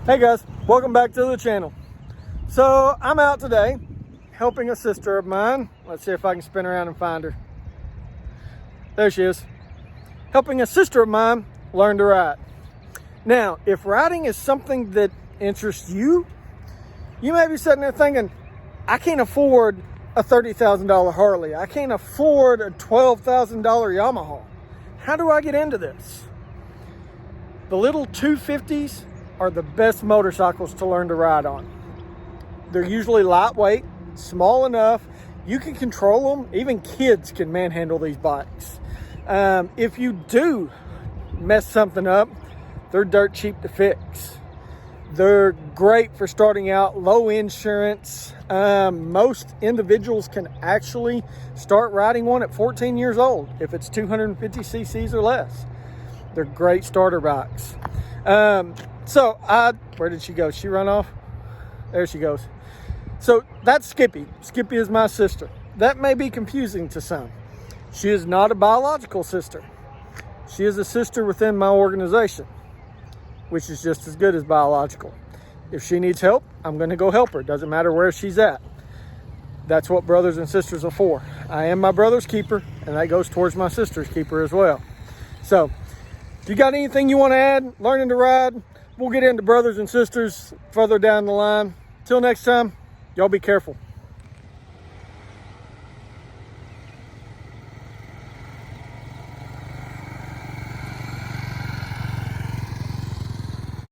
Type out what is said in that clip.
Hey guys, welcome back to the channel. So I'm out today helping a sister of mine. Let's see if I can spin around and find her. There she is. Helping a sister of mine learn to ride. Now, if riding is something that interests you, you may be sitting there thinking, I can't afford a $30,000 Harley. I can't afford a $12,000 Yamaha. How do I get into this? The little 250s are the best motorcycles to learn to ride on. They're usually lightweight, small enough, you can control them. Even kids can manhandle these bikes. If you do mess something up, they're dirt cheap to fix. They're great for starting out, low insurance. Most individuals can actually start riding one at 14 years old if it's 250 cc's or less. They're great starter bikes. Where did she go? She run off? There she goes. So that's Skippy. Skippy is my sister. That may be confusing to some. She is not a biological sister. She is a sister within my organization, which is just as good as biological. If she needs help, I'm going to go help her. Doesn't matter where she's at. That's what brothers and sisters are for. I am my brother's keeper, and that goes towards my sister's keeper as well. So, if you got anything you want to add, learning to ride, we'll get into brothers and sisters further down the line. Till next time, y'all be careful.